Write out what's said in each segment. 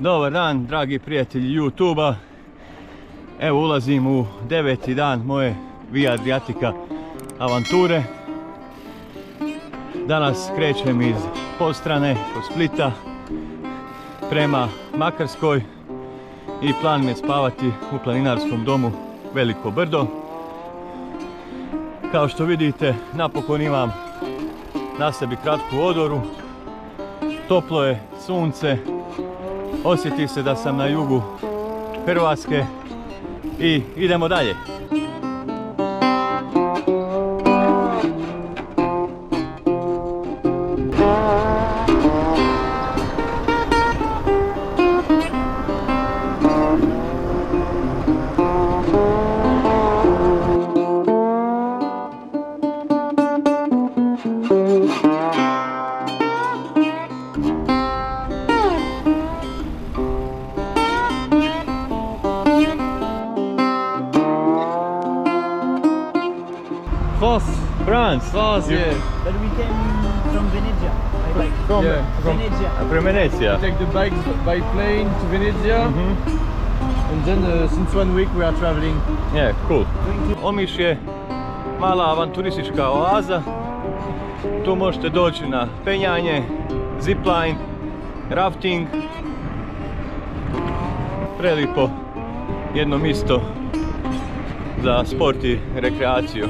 Dobar dan, dragi prijatelji YouTube-a. Evo ulazim u 9. dan moje Via Adriatica avanture. Danas krećem iz Podstrane kod Splita prema Makarskoj i plan mi je spavati u planinarskom domu Veliko Brdo. Kao što vidite, napokon imam na sebi kratku odoru, toplo je sunce, osjeti se da sam na jugu Hrvatske i idemo dalje. France. France, yeah. But we came from Venezia. By bike. From Venezia. From Venezia. We take the bikes by plane to Venezia, and then since 1 week we are traveling. Yeah, cool. Omiš je mala avanturistička oaza. Tu možete doći na penjanje, zipline, rafting. Prelipo jedno mjesto za sport i rekreaciju.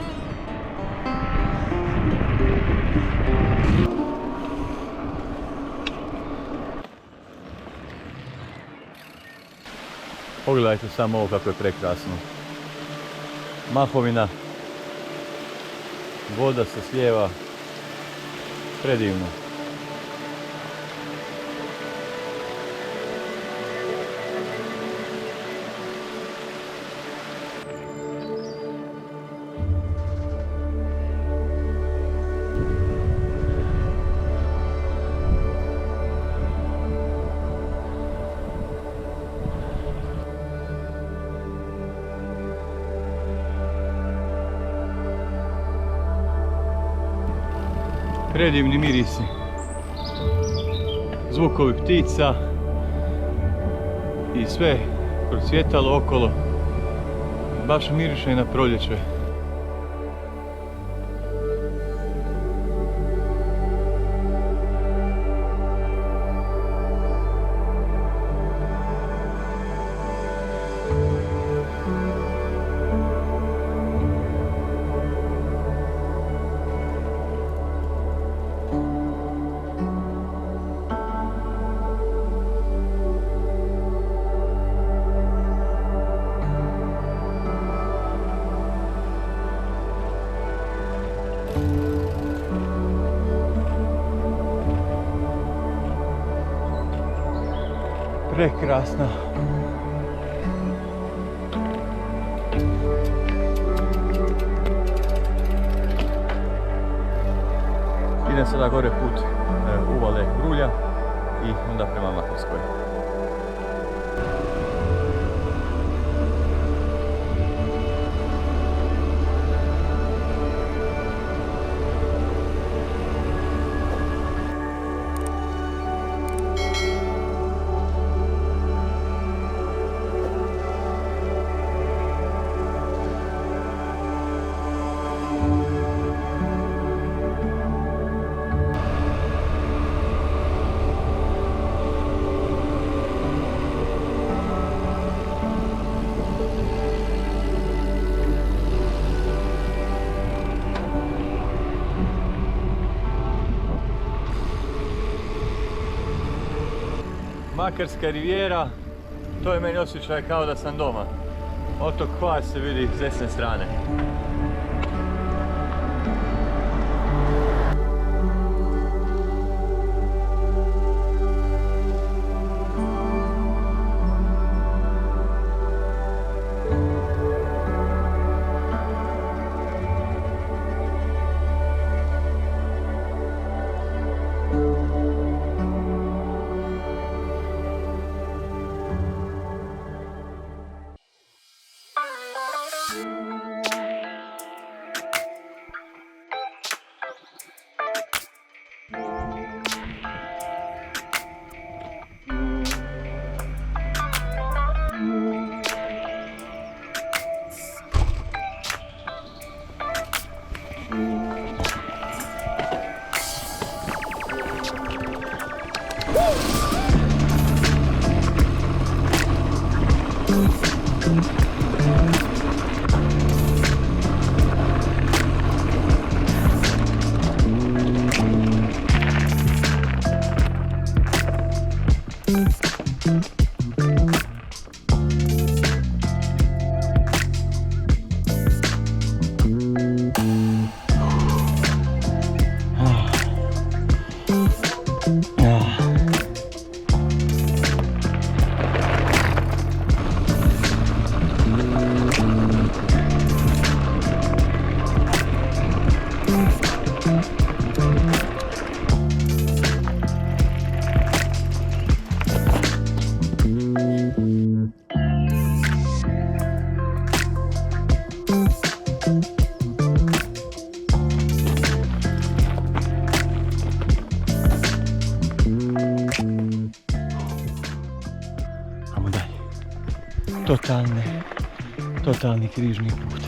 Pogledajte samo ovo kako je prekrasno. Mahovina, voda se slijeva, predivno. Predivni mirisi, zvukovi ptica i sve procvjetalo okolo, baš miriše i na proljeće. Prekrasna. Idem sada gore put uvale Grulja i onda prema Makarskoj. Makarska rivijera, to je meni osjećaj kao da sam doma. Otok Hvar se vidi s desne strane. totalni križni put.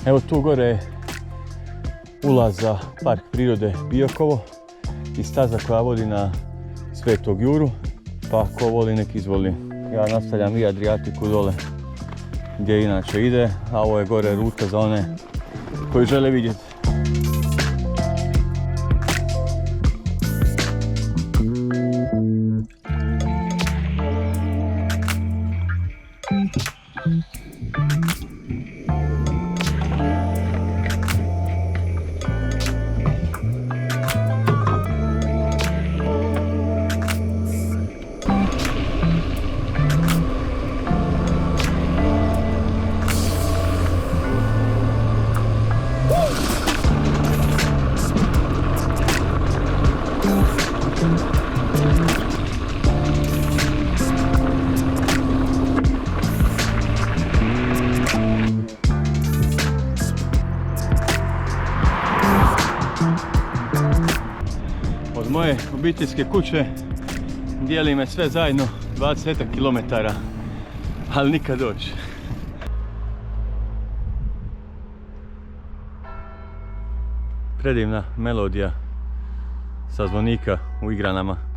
Evo tu gore je ulaz za park prirode Biokovo i staza koja vodi na Svetog Juru, pa ko voli nek izvoli. Ja nastavljam i Adriatiku dole gdje inače ide, a ovo je gore ruta za one koji žele vidjeti. Od moje obiteljske kuće dijeli me sve zajedno 20 km, ali nikad doći. Predivna melodija sa zvonika u igranama.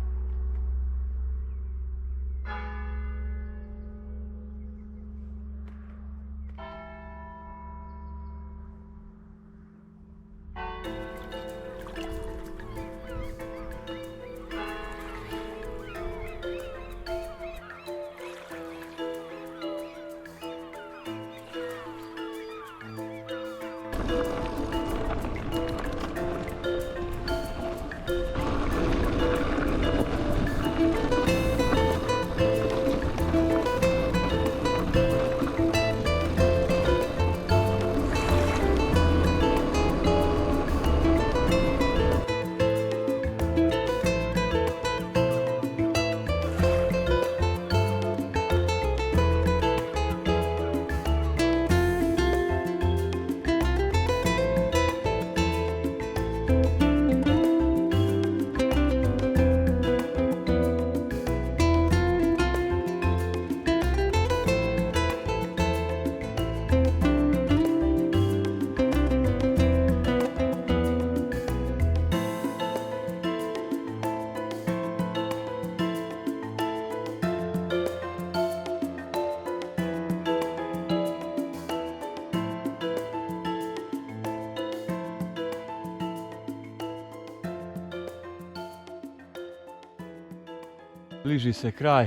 Bliži se kraj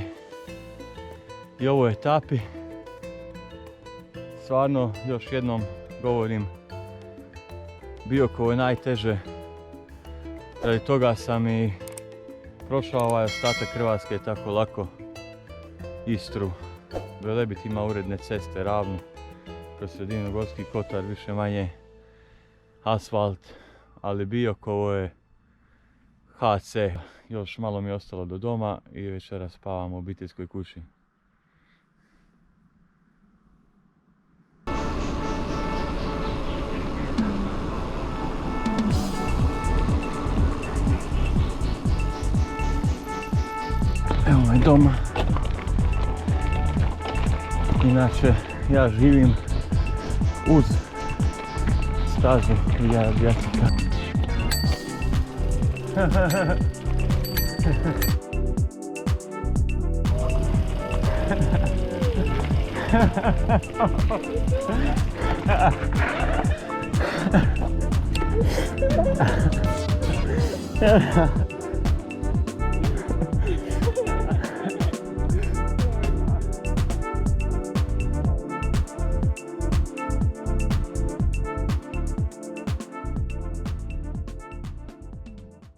i ovoj etapi. Stvarno, još jednom govorim, Biokovo je najteže. Radi toga sam i prošao ovaj ostatak Hrvatske tako lako. Istru, Velebit ima uredne ceste, ravnu, kroz sredinu Gorski kotar, više manje asfalt, ali Biokovo je HC. Još malo mi je ostalo do doma i večeras spavam u obiteljskoj kući. Evo me doma. Inače, ja živim uz stazu Via Adriatica.